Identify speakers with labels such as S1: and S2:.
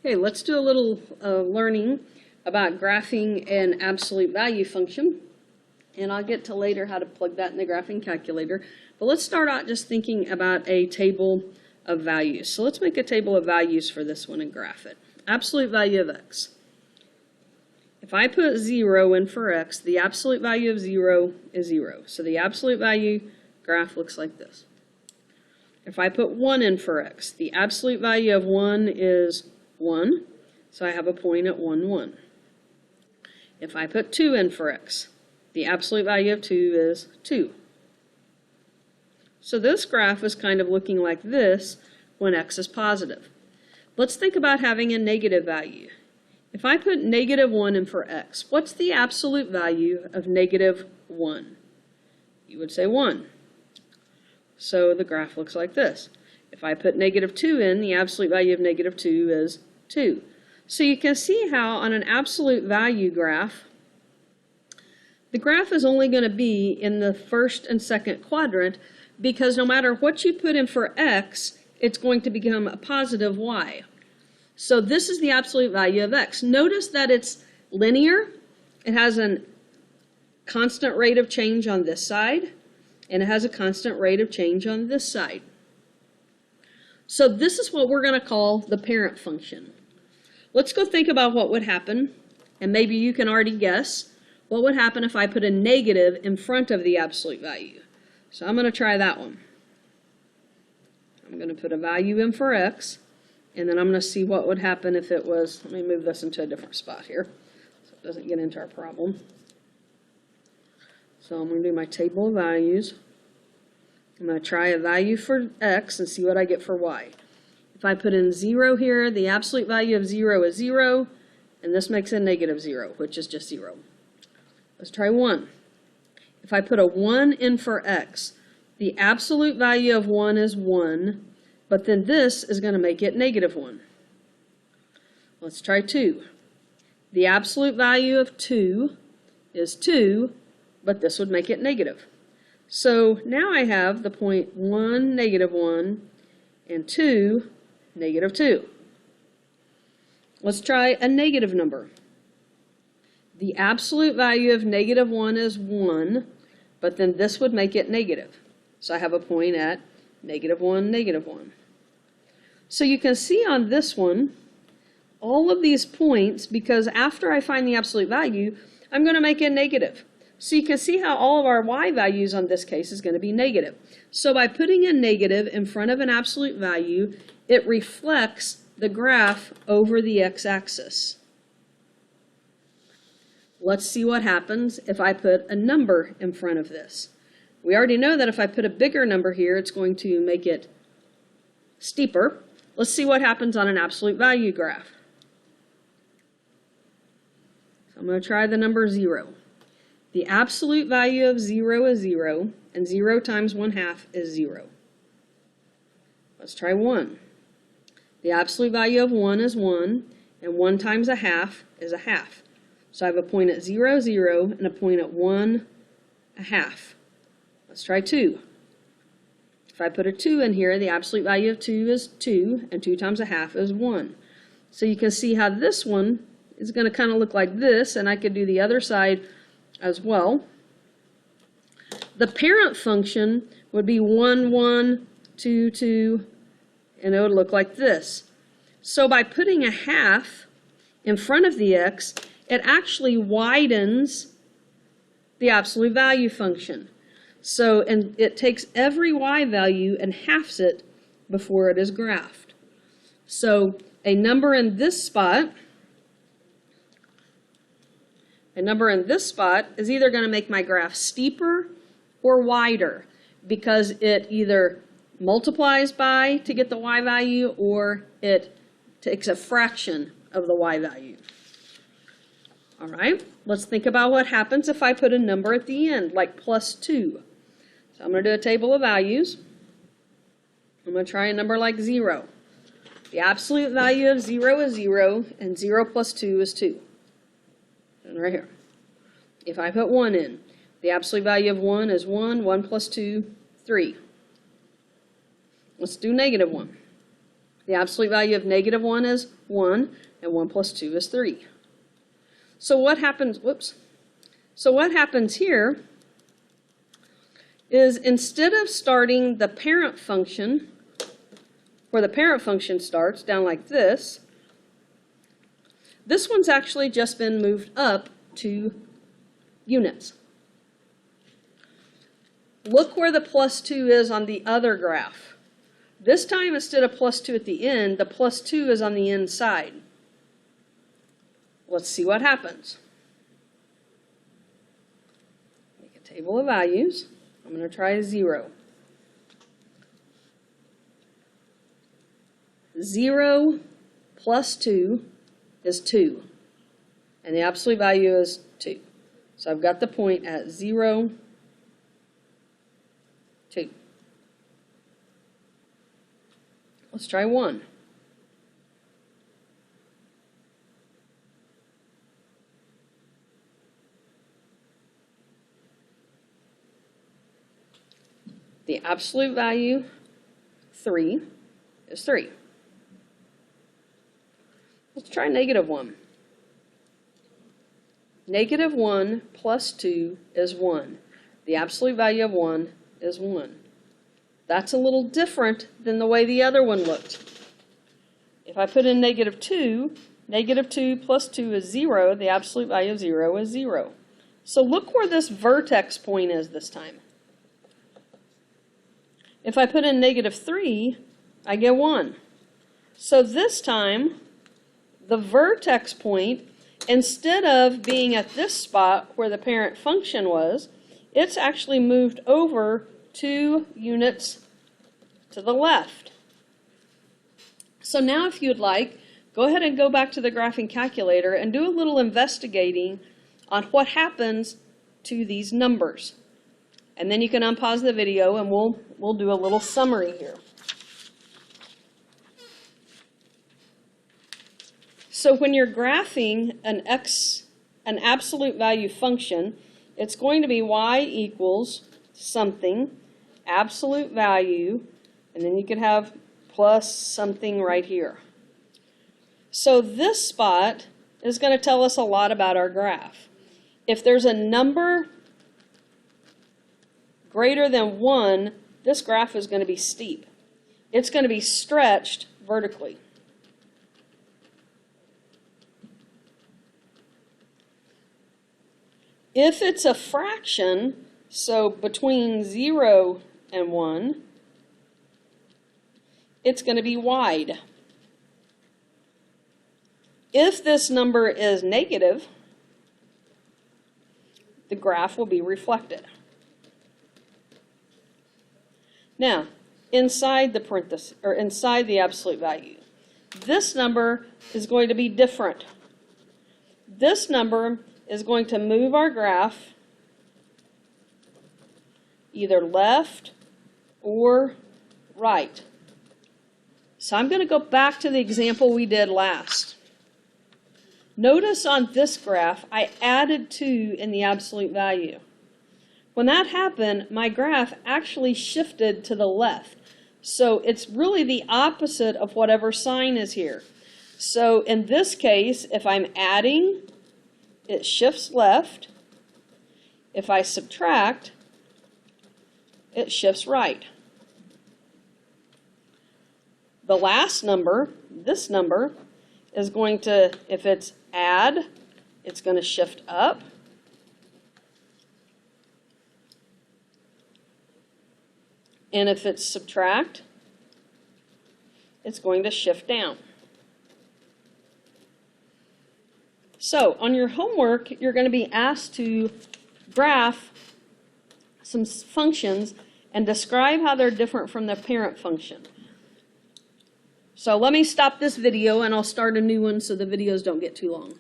S1: Okay, let's do a little learning about graphing an absolute value function. And I'll get to later how to plug that in the graphing calculator. But let's start out just thinking about a table of values. So let's make a table of values for this one and graph it. Absolute value of x. If I put 0 in for x, the absolute value of 0 is 0. So the absolute value graph looks like this. If I put 1 in for x, the absolute value of 1 is 1, so I have a point at 1, 1. If I put 2 in for x, the absolute value of 2 is 2. So this graph is kind of looking like this when x is positive. Let's think about having a negative value. If I put negative 1 in for x, what's the absolute value of negative 1? You would say 1. So the graph looks like this. If I put negative 2 in, the absolute value of negative 2 is 2. So you can see how on an absolute value graph, the graph is only going to be in the first and second quadrant because no matter what you put in for x, it's going to become a positive y. So this is the absolute value of x. Notice that it's linear. It has a constant rate of change on this side, and it has a constant rate of change on this side. So this is what we're going to call the parent function. Let's go think about what would happen, and maybe you can already guess what would happen if I put a negative in front of the absolute value. So I'm going to try that one. I'm going to put a value in for x, and then I'm going to see what would happen if it was, let me move this into a different spot here so it doesn't get into our problem. So I'm going to do my table of values. I'm going to try a value for x and see what I get for y. If I put in 0 here, the absolute value of 0 is 0, and this makes a negative 0, which is just 0. Let's try 1. If I put a 1 in for x, the absolute value of 1 is 1, but then this is going to make it negative 1. Let's try 2. The absolute value of 2 is 2, but this would make it negative. So now I have the point 1, negative 1, and 2, negative 2. Let's try a negative number. The absolute value of negative 1 is 1, but then this would make it negative. So I have a point at negative 1, negative 1. So you can see on this one, all of these points, because after I find the absolute value, I'm going to make it negative. So you can see how all of our y values on this case is going to be negative. So by putting a negative in front of an absolute value, it reflects the graph over the x-axis. Let's see what happens if I put a number in front of this. We already know that if I put a bigger number here, it's going to make it steeper. Let's see what happens on an absolute value graph. So I'm going to try the number 0. The absolute value of 0 is 0, and 0 times 1/2 is 0. Let's try 1. The absolute value of 1 is 1, and 1 times 1/2 is 1/2. So I have a point at 0, 0, and a point at 1, 1/2. Let's try 2. If I put a 2 in here, the absolute value of 2 is 2, and 2 times 1/2 is 1. So you can see how this one is going to kind of look like this, and I could do the other side as well. The parent function would be 1, 1, 2, 2, and it would look like this. So by putting 1/2 in front of the x, it actually widens the absolute value function. So, and it takes every y value and halves it before it is graphed. So a number in this spot is either going to make my graph steeper or wider because it either multiplies by to get the y value or it takes a fraction of the y value. All right, let's think about what happens if I put a number at the end, like plus 2. So I'm going to do a table of values. I'm going to try a number like 0. The absolute value of 0 is 0, and 0 plus 2 is 2. And right here. If I put 1 in, the absolute value of 1 is 1, 1 plus 2, 3. Let's do negative 1. The absolute value of -1 is 1, and 1 plus 2 is 3. So what happens, So what happens here is instead of starting the parent function, where the parent function starts, down like this one's actually just been moved up 2 units. Look where the +2 is on the other graph. This time, instead of +2 at the end, the +2 is on the inside. Let's see what happens. Make a table of values. I'm going to try a 0. 0 plus 2 is 2. And the absolute value is 2. So I've got the point at 0, 2. Let's try 1. The absolute value, 3, is 3. Let's try -1. -1 plus 2 is 1. The absolute value of 1 is 1. That's a little different than the way the other one looked. If I put in -2, -2 plus 2 is 0. The absolute value of 0 is 0. So look where this vertex point is this time. If I put in -3, I get 1. So this time, the vertex point, instead of being at this spot where the parent function was, it's actually moved over 2 units to the left. So now if you'd like, go ahead and go back to the graphing calculator and do a little investigating on what happens to these numbers. And then you can unpause the video and we'll do a little summary here. So when you're graphing an absolute value function, it's going to be y equals something, absolute value, and then you could have plus something right here. So this spot is going to tell us a lot about our graph. If there's a number greater than 1, this graph is going to be steep. It's going to be stretched vertically. If it's a fraction, so between 0 and 1, it's going to be wide. If this number is negative, the graph will be reflected. Now, inside the parenthesis, or inside the absolute value, this number is going to be different. This number is going to move our graph either left or right. So I'm going to go back to the example we did last. Notice on this graph, I added 2 in the absolute value. When that happened, my graph actually shifted to the left. So it's really the opposite of whatever sign is here. So in this case, if I'm adding, it shifts left. If I subtract, it shifts right. The last number, this number, is going to, if it's add, it's going to shift up. And if it's subtract, it's going to shift down. So on your homework, you're going to be asked to graph some functions and describe how they're different from the parent function. So let me stop this video and I'll start a new one so the videos don't get too long.